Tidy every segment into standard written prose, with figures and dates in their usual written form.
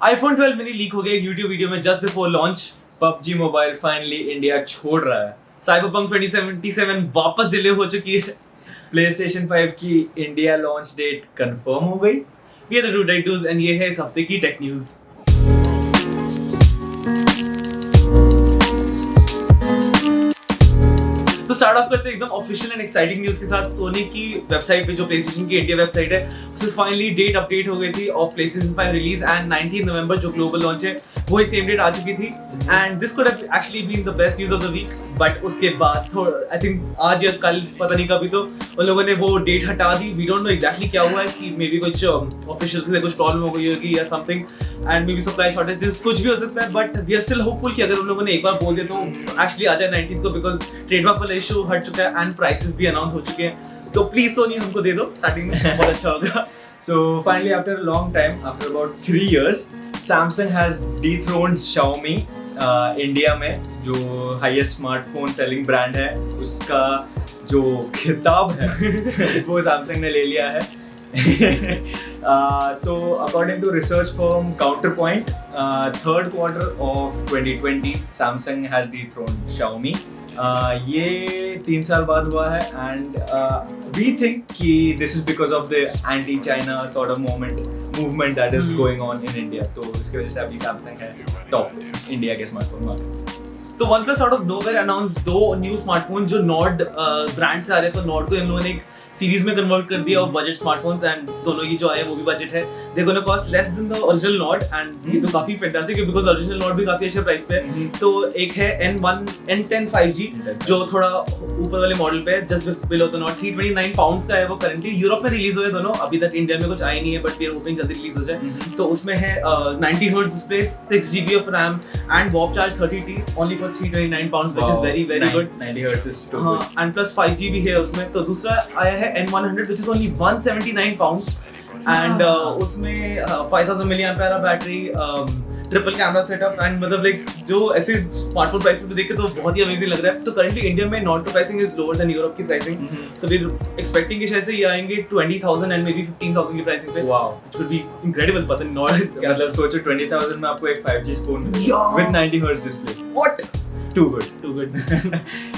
iPhone 12 mini leak हो गया YouTube video में just before launch. PUBG mobile finally India छोड़ रहा है। Cyberpunk 2077 वापस डिले हो चुकी है। PlayStation 5 की इंडिया लॉन्च डेट कंफर्म हो गई। ये the two tech news and ये है इस हफ्ते की टेक न्यूज़। तो स्टार्ट ऑफ करते हैं एकदम ऑफिशियल एंड एक्साइटिंग न्यूज़ के साथ। सोनी की वेबसाइट पे जो PlayStation की इंडिया वेबसाइट है उसमें फाइनली डेट अपडेट हो गई थी ऑफ PlayStation 5 रिलीज एंड 19 नवंबर जो ग्लोबल लॉन्च है वही सेम डेट आ चुकी थी and this could have actually been the best news of the week. But उसके बाद आई थिंक आज या कल पता नहीं कभी तो उन लोगों ने वो डेट हटा दी। वी डोंट नो एग्जैक्टली क्या हुआ है कि मे बी कुछ ऑफिशियल्स से कुछ प्रॉब्लम हो गई होगी या something and maybe supply shortages कुछ भी हो सकता है। But we are still hopeful कि अगर उन लोगों ने एक बार बोल दिया तो एक्चुअली आ जाए 19 को, बिकॉज ट्रेडमार्क वाला इशू हट चुका है एंड प्राइसेस भी अनाउंस हो चुके हैं। तो प्लीज सोनी हमको दे दो स्टार्टिंग में, बहुत अच्छा होगा। So finally, after a long time, after about 3 years, Samsung has dethroned Xiaomi India में जो हाईएस्ट स्मार्टफोन सेलिंग ब्रांड है उसका जो खिताब है वो सैमसंग ने ले लिया है। तो according to research firm Counterpoint, third quarter of 2020 Samsung has dethroned Xiaomi। ये 3 साल बाद हुआ है एंड वी थिंक कि this is because of the anti China sort of movement that is going on in India. तो इसकी वजह से अभी सैमसंग है टॉप इंडिया के स्मार्टफोन मार्केट। तो OnePlus out of nowhere announce 2 new smartphone जो नॉर्ड ब्रांड से आ रहे हैं। तो नॉर्ड को इन लोगों ने एक सीरीज में कन्वर्ट कर दिया और बजट स्मार्टफोन्स एंड दोनों की जो आए वो भी बजट है। They gonna cost less than the original Nord and ये तो काफी फैंटास्टिक है बिकॉज़ ओरिजिनल नॉर्ड भी काफी अच्छे प्राइस पे है। तो एक है N10 5G जो थोड़ा ऊपर वाले मॉडल पे है, just below the Nord. 329 pounds का है वो। करंटली यूरोप में रिलीज हुए दोनों, अभी तक इंडिया में कुछ आई नहीं है बट वी आर होपिंग जल्दी रिलीज हो जाए। तो उसमें है 90 hertz display, 6 GB of RAM and warp charge 30T only for 329 pounds which is very very good. 90 hertz is too good and plus 5G भी है उसमें। तो दूसरा आया है N100 which is only 179 pounds and उसमें 5000 mAh battery, triple camera setup and मतलब like जो ऐसे स्मार्टफोन प्राइसेस पे देखे तो बहुत ही अमेजिंग लग रहा है। तो करंटली इंडिया में Nord two pricing is lower than Europe की प्राइसिंग। तो वी एक्सपेक्टिंग कि शायद से ये आएंगे 20,000 एंड मे बी 15,000 की प्राइसिंग पे। Wow, which would be incredible. पता नहीं नॉट मतलब सोचो 20,000 में आपको एक 5G phone with 90 hertz display. What Too good. Too good.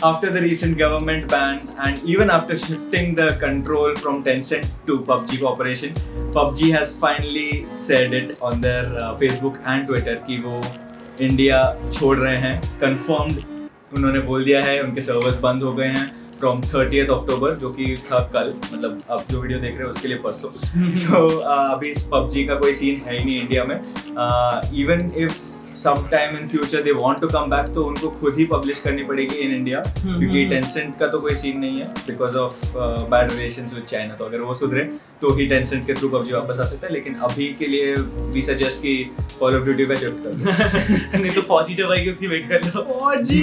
After the recent government ban and even after shifting the control from Tencent to PUBG Corporation, PUBG has finally said it on their Facebook and Twitter कि वो India छोड़ रहे हैं। Confirmed उन्होंने बोल दिया है, उनके सर्वर्स बंद हो गए हैं from 30th अक्टूबर जो कि था कल, मतलब आप जो वीडियो देख रहे हैं उसके लिए परसों। तो अभी PUBG का कोई सीन है ही नहीं इंडिया में। Even if sometime in future they want to come back तो उनको खुद ही पब्लिश करनी पड़ेगी इन इंडिया क्योंकि टेंसेंट का तो कोई सीन नहीं है because of bad relations with China. तो अगर वो सुधरे तो ही टेंसेंट के थ्रू PUBG वापस आ सकता है, लेकिन अभी के लिए वी सजेस्ट कि कॉल ऑफ ड्यूटी पे शिफ्ट कर नहीं तो फौजी जब आएगी उसकी वेट कर लो। फौजी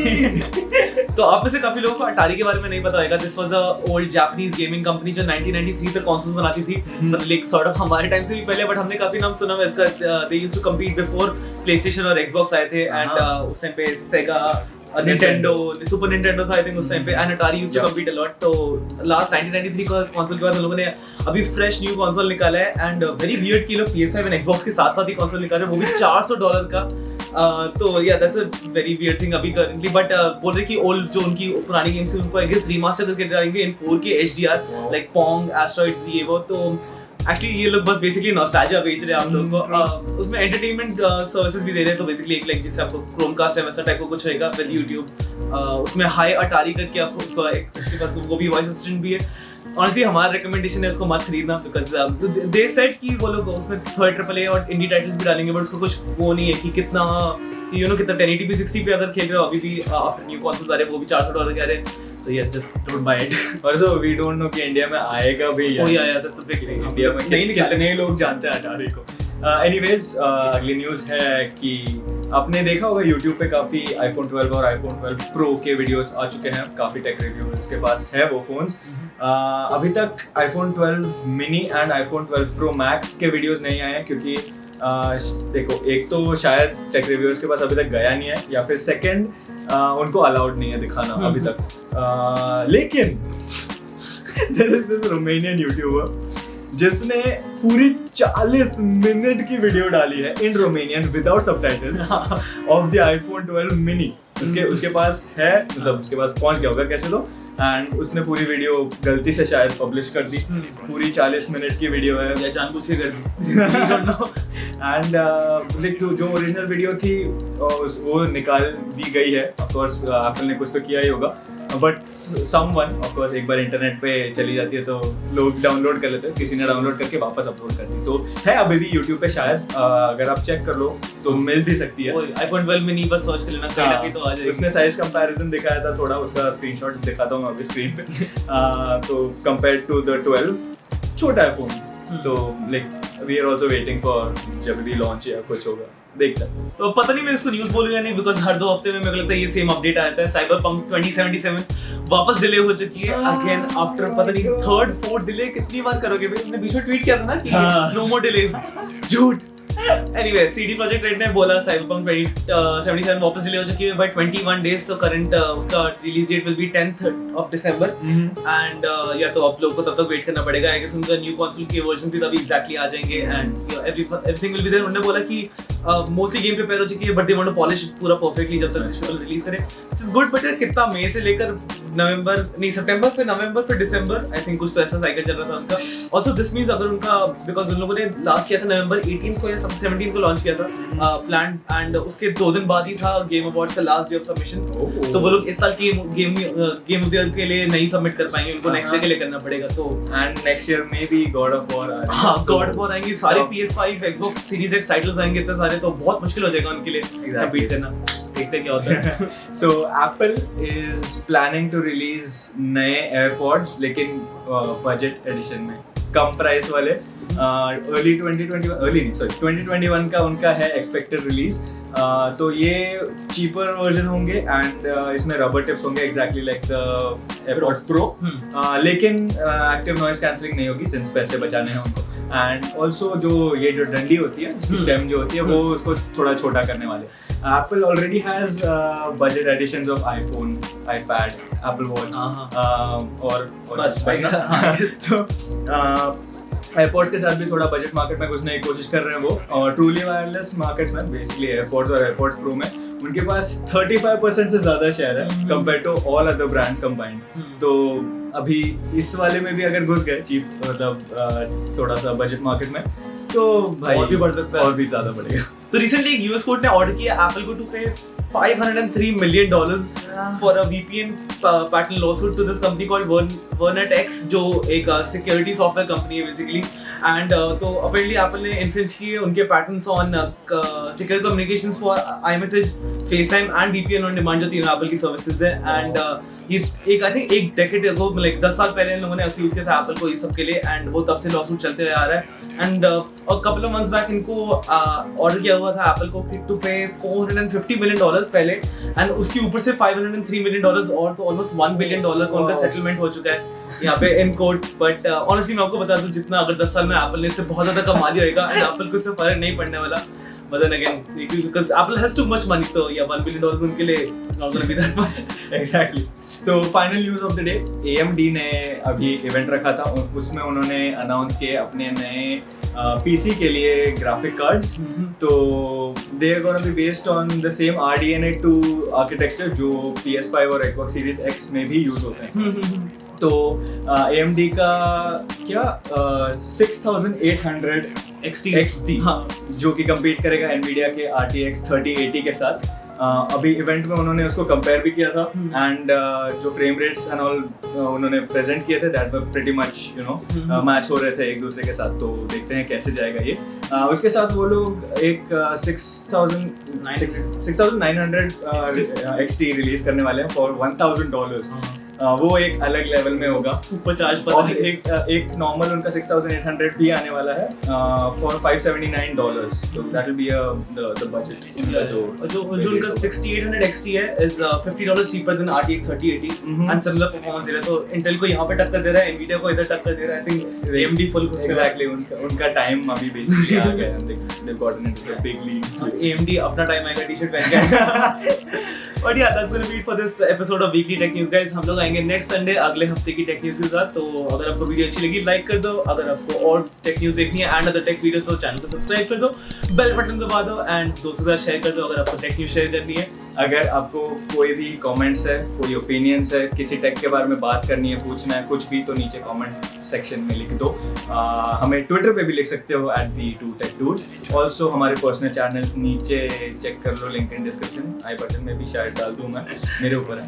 तो आप में से काफी लोगों को अटारी के बारे में नहीं पता होगा। This was a old Japanese gaming company जो 1993 तक कंसोल्स बनाती थी, मतलब लाइक सॉर्ट ऑफ हमारे टाइम से भी पहले, बट हमने काफी नाम सुना है इसका। They used to compete before PlayStation और एक्सबॉक्स आए थे एंड उस टाइम पे सेगा, निंटेंडो, सुपर निंटेंडो था आई थिंक उस टाइम पे, and Atari used to compete a lot. तो लास्ट 1993 का कंसोल के बाद उन लोगों ने अभी फ्रेश न्यू कंसोल निकाला है एंड वेरी वियर्ड कि लोग PS5 एंड एक्सबॉक्स के साथ साथ ही कंसोल निकाल रहे हैं, वो भी $400 का। तो या that's a very weird thing अभी करंटली। बट बोल रहे कि ओल्ड जो उनकी पुरानी गेम्स है उनको आई गेस रीमास्टर करके डालेंगे इन 4K HDR like Pong, asteroids, ये वो। तो एक्चुअली ये लोग बस बेसिकली नॉस्टैल्जिया बेच रहे हैं आप लोगों को। उसमें एंटरटेनमेंट सर्विसेज भी दे रहे हैं। तो बेसिकली एक लाइक जिससे आपको क्रोमकास्ट है वैसा टाइप का कुछ होगा विद यूट्यूब। उसमें हाई अटारी करके आपको उसको उसके पास वो भी वॉइस असिस्टेंट भी है। ऑनेस्टली हमारा रिकमेंडेशन है उसको मत खरीदना बिकॉज दे सेड कि वो लोग उसमें थर्ड AAA और इंडी टाइटल्स भी डालेंगे, बट उसको कुछ वो नहीं है कि कितना यू नो कितना 1080p 60 पे अगर खेल रहे हो अभी भी आफ्टर न्यू कंसोल्स आ रहे हैं वो भी $400 के आ रहे हैं। So yes, just don't buy it. Also, we don't know कि इंडिया में आएगा भी या oh yeah, that's a big thing. India में कितने लोग जानते हैं अटारी को। Anyways, अगली न्यूज़ है कि आपने देखा होगा YouTube पे काफ़ी iPhone 12 और iPhone 12 Pro के वीडियोस आ चुके हैं, काफ़ी टेक रिव्यूअर्स के पास है वो फोन्स। अभी तक iPhone 12 mini and iPhone 12 Pro Max के वीडियोस नहीं आए हैं क्योंकि देखो, एक तो शायद टेक रिव्यूअर्स के पास अभी तक गया नहीं है या फिर सेकंड उनको अलाउड नहीं है दिखाना अभी तक। लेकिन there is this Romanian YouTuber जिसने पूरी 40 मिनट की वीडियो डाली है in Romanian without subtitles of the iPhone 12 mini. उसके पास है, मतलब उसके पास पहुंच गया होगा कैसे तो, एंड उसने पूरी वीडियो गलती से शायद पब्लिश कर दी। पूरी 40 मिनट की वीडियो है, या जानबूझ के कर दी। एंड लाइक जो ओरिजिनल वीडियो थी वो निकाल दी गई है। ऑफ कोर्स एप्पल ने कुछ तो किया ही होगा, बट समवन ऑफ कोर्स एक बार इंटरनेट पे चली जाती है तो लोग डाउनलोड कर लेते हैं, किसी ने डाउनलोड करके वापस अपलोड कर दी। तो है अभी भी यूट्यूब पे शायद, अगर आप चेक कर लो तो मिल भी सकती है। iPhone 12 मिनी बस सर्च कर लेना, कहीं ना कहीं तो आ जाएगी। उसने साइज कंपैरिजन दिखाया था थोड़ा, उसका स्क्रीनशॉट दिखाता हूँ अभी स्क्रीन पे। तो कंपेयर्ड टू द 12 छोटा है फोन। तो like we are also waiting for जब भी लॉन्च या कुछ होगा, देखते हैं। तो पता नहीं मैं इसको न्यूज़ बोलूं या नहीं, बिकॉज हर 2 हफ्ते में मेरे को लगता है ये सेम अपडेट आता है। साइबरपंक 2077 वापस डिले हो चुकी है अगेन आफ्टर पता नहीं 3rd 4th डिले। कितनी बार करोगे भाई? मैंने बीच में ट्वीट किया था ना कि नो मोर डिलेज, झूठ। एनीवे, CD Projekt Red ने बोला साइबरपंक 2077 वापस डिले हो चुकी है बाय 21 डेज। सो करंट उसका release date will be 10th of December। And या तो आप लोग को तब तक वेट करना पड़ेगा। आई गेस उनका न्यू कंसोल के वर्जन भी तभी एग्जैक्टली आ जाएंगे and everything will be there. उन्होंने बोला कि मोस्टली गेम प्रिपेयर हो चुकी है, but they want to polish पूरा परफेक्टली जब तक डिसेंबर रिलीज करें, व्हिच इज गुड। बट यार कितना मई से लेकर नवंबर नहीं सितंबर, फिर नवंबर, फिर दिसंबर, आई थिंक कुछ तो ऐसा साइकिल चल रहा था उनका। ऑल्सो दिस मींस अगर उनका, बिकॉज उन लोगों ने लास्ट किया था नवंबर 18 को या 17 को लॉन्च किया था प्लान, एंड उसके 2 दिन बाद ही था गेम अवार्ड्स का लास्ट डे ऑफ सबमिशन। तो वो लोग इस साल की गेम ऑफ द ईयर के लिए नहीं सबमिट कर पाएंगे, उनको नेक्स्ट ईयर के लिए करना पड़ेगा। तो and next year may be God of war God of war आएंगे, सारे PS5 Xbox Series X titles आएंगे इतने सारे, तो बहुत मुश्किल हो जाएगा उनके लिए कंपीट करना। देखते हैं क्या होता है। So Apple is planning to release नए AirPods, लेकिन बजट एडिशन में, कम प्राइस वाले। अर्ली 2021 का उनका है एक्सपेक्टेड रिलीज। तो ये चीपर वर्जन होंगे एंड इसमें रबर टिप्स होंगे exactly like the AirPods Pro। लेकिन एक्टिव नॉइज कैंसलिंग नहीं होगी सिंस पैसे बचाने हैं उनको। एंड ऑल्सो जो ये जो डंडी होती है, स्टेम जो होती है, वो उसको थोड़ा छोटा करने वाले। Apple already has budget editions of iPhone, iPad, Apple Watch और बस ना। तो एयरपोर्ट्स के साथ भी थोड़ा बजट मार्केट में घुसने की कोशिश कर रहे हैं वो। और ट्रूली वायरलेस मार्केट्स में बेसिकली एयरपोर्ट्स और एयरपोर्ट्स प्रो में उनके पास 35% से ज्यादा शेयर है compare to all other brands combined. तो अभी इस वाले में भी अगर घुस गए चीप, मतलब थोड़ा सा बजट मार्केट में, तो भाई और भी बढ़ सकता है, और भी ज्यादा बढ़ेगा। तो रिसेंटली एक यूएस कोर्ट ने ऑर्डर किया एप्पल को टू पे $503 million for a VPN patent lawsuit to this company called VernetX, जो एक सिक्योरिटी सॉफ्टवेयर कंपनी है बेसिकली। एंड तो अपेरेंटली एप्पल ने इन्फ्रिंज किए उनके patterns on secure communications for iMessage, FaceTime and VPN on demand, जो तीनों एप्पल की सर्विसेज है। एंड ये एक आई थिंक एक डेकेड अगो, लाइक 10 साल पहले इन लोगों ने अक्यूज किया था एप्पल को ये सब के लिए, एंड वो तब से लॉसूट चलते हुए आ रहा है। And a couple of months back इनको ऑर्डर किया हुआ था एप्पल को टू पे $450 million पहले, एंड उसके ऊपर से $503 million और तो ऑलमोस्ट $1 billion का उनका सेटलमेंट हो चुका है यहाँ पे इन कोर्ट। बट ऑनेस्टली मैं आपको बता दूं, जितना अगर 10 साल में एप्पल ने इससे बहुत ज्यादा कमा लिया होगा, एंड एप्पल को इससे फर्क नहीं पड़ने वाला। But then again, because Apple has too much money, तो या $1 billion उनके लिए not gonna be that much. Exactly. तो final news of the day, AMD ने अभी इवेंट रखा था, उसमें उन्होंने अनाउंस किए अपने नए PC के लिए ग्राफिक कार्ड्स। तो they are gonna be based on the same RDNA 2 architecture जो PS5 और Xbox Series X में भी यूज होते हैं। तो AMD का क्या 6800 XT जो कि compete करेगा NVIDIA के RTX 3080 के साथ। अभी इवेंट में उन्होंने उसको कंपेयर भी किया था, एंड जो फ्रेम रेट्स एंड ऑल उन्होंने प्रेजेंट किए थे, that were pretty much you know match हो रहे थे एक दूसरे के साथ। तो देखते हैं कैसे जाएगा ये। उसके साथ वो लोग एक 6900 XT रिलीज करने वाले हैं फॉर $1000। वो एक अलग लेवल में होगा, सुपर चार्ज। और एक नॉर्मल उनका 6800 भी आने वाला है फॉर $579। तो that will be the budget. जो उनका 6800 XT है is $50 cheaper than RTX 3080 and similar performance दे रहा है। तो इंटेल को यहाँ पे टक्कर दे रहा है, एनवीडिया को इधर टक्कर दे रहा है। आई थिंक AMD full खुश है। Exactly, उनका टाइम अभी बेसिकली आ गया है। They've gotten into the big leagues. AMD अपना टाइम आएगा टी-शर्ट पहन के। But yeah, that's gonna be it for this episode of Weekly Tech News, guys. हम लोग आएंगे नेक्स्ट संडे अगले हफ्ते की टेक न्यूज़ के साथ। तो अगर आपको वीडियो अच्छी लगी लाइक कर दो, अगर आपको और टेक न्यूज़ देखनी है एंड अदर टेक वीडियोस तो चैनल को सब्सक्राइब कर दो, बेल बटन दबा दो एंड दोस्तों के साथ शेयर कर दो अगर आपको टेक न्यूज़ शेयर करनी है। अगर आपको कोई भी कमेंट्स है, कोई ओपिनियंस है, किसी टेक के बारे में बात करनी है, पूछना है कुछ भी, तो नीचे कमेंट सेक्शन में लिख दो। हमें ट्विटर पे भी लिख सकते हो @the2techdudes। ऑल्सो हमारे पर्सनल चैनल्स नीचे चेक कर लो, link in description, I button में भी शायद डाल दूँ मैं, मेरे ऊपर है।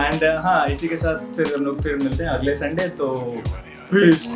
एंड हाँ, इसी के साथ फिर हम लोग फिर मिलते हैं अगले संडे। तो पीस।